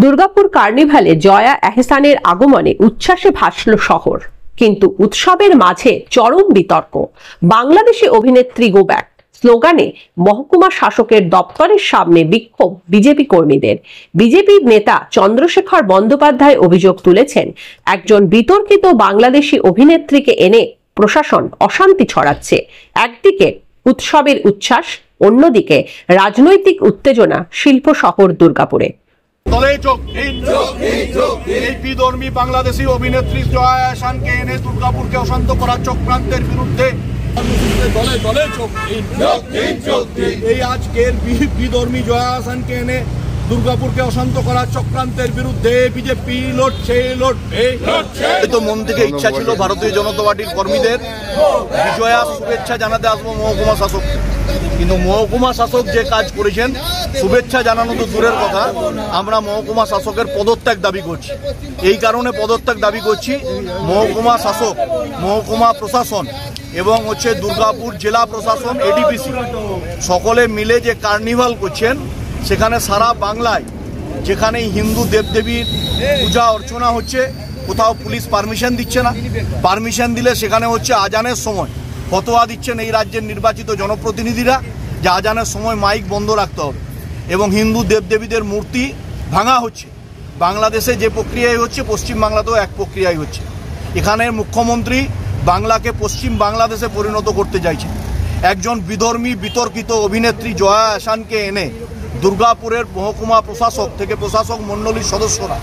দুর্গাপুর কার্নিভালে জয়া এহসানের আগমনে উচ্ছ্বাসে ভাসল শহর, কিন্তু উৎসবের মাঝে চরম বিতর্ক। বাংলাদেশি অভিনেত্রী গো ব্যাক স্লোগানে মহকুমা শাসকের দপ্তরের সামনে বিক্ষোভ বিজেপি কর্মীদের। বিজেপি নেতা চন্দ্রশেখর বন্দ্যোপাধ্যায় অভিযোগ তুলেছেন, একজন বিতর্কিত বাংলাদেশি অভিনেত্রীকে এনে প্রশাসন অশান্তি ছড়াচ্ছে। একদিকে উৎসবের উচ্ছ্বাস, অন্যদিকে রাজনৈতিক উত্তেজনা শিল্প শহর দুর্গাপুরে। বিধর্মী বাংলাদেশি অভিনেত্রী জয়া এহসানকে এনে দুর্গাপুরকে অশান্ত করার চক্রান্তের বিরুদ্ধে এই আজকের বিধর্মী জয়া এহসানকে এনে দুর্গাপুরকে অশান্ত করার চক্রান্তের বিরুদ্ধে বিজেপি লড়ছে। তো মন থেকে ইচ্ছা ছিল ভারতীয় জনতা পার্টির কর্মীদের বিজয়া শুভেচ্ছা জানাতে আসবো মহকুমা শাসক, কিন্তু মহকুমা শাসক যে কাজ করেছেন, শুভেচ্ছা জানানো তো দূরের কথা, আমরা মহকুমা শাসকের পদত্যাগ দাবি করছি। এই কারণে পদত্যাগ দাবি করছি, মহকুমা শাসক, মহকুমা প্রশাসন এবং দুর্গাপুর জেলা প্রশাসন, এডিপিসি সকলে মিলে যে কার্নিভাল করছেন, সেখানে সারা বাংলায় যেখানে হিন্দু দেবদেবীর পূজা অর্চনা হচ্ছে, কোথাও পুলিশ পারমিশন দিচ্ছে না। পারমিশন দিলে সেখানে আজানের সময় ফতোয়া দিচ্ছেন এই রাজ্যের নির্বাচিত জনপ্রতিনিধিরা যে আজানের সময় মাইক বন্ধ রাখতে হবে, এবং হিন্দু দেবদেবীদের মূর্তি ভাঙা হচ্ছে। বাংলাদেশে যে প্রক্রিয়ায় হচ্ছে, পশ্চিমবাংলাতেও এক প্রক্রিয়ায় হচ্ছে। এখানের মুখ্যমন্ত্রী বাংলাকে পশ্চিম বাংলাদেশে পরিণত করতে চাইছে। একজন বিধর্মী বিতর্কিত অভিনেত্রী জয়া এহসানকে এনে দুর্গাপুরের মহকুমা প্রশাসক থেকে প্রশাসক মণ্ডলীর সদস্যরা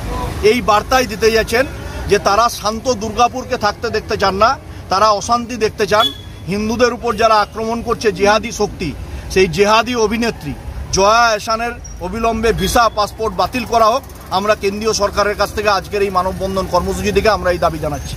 এই বার্তাই দিতে যাচ্ছেন যে তারা শান্ত দুর্গাপুরকে থাকতে দেখতে চান না, তারা অশান্তি দেখতে চান। হিন্দুদের উপর যারা আক্রমণ করছে জেহাদি শক্তি, সেই জেহাদি অভিনেত্রী জয়া এহসানের অবিলম্বে ভিসা পাসপোর্ট বাতিল করা হোক। আমরা কেন্দ্রীয় সরকারের কাছ থেকে আজকের এই মানববন্ধন কর্মসূচি থেকে আমরা এই দাবি জানাচ্ছি।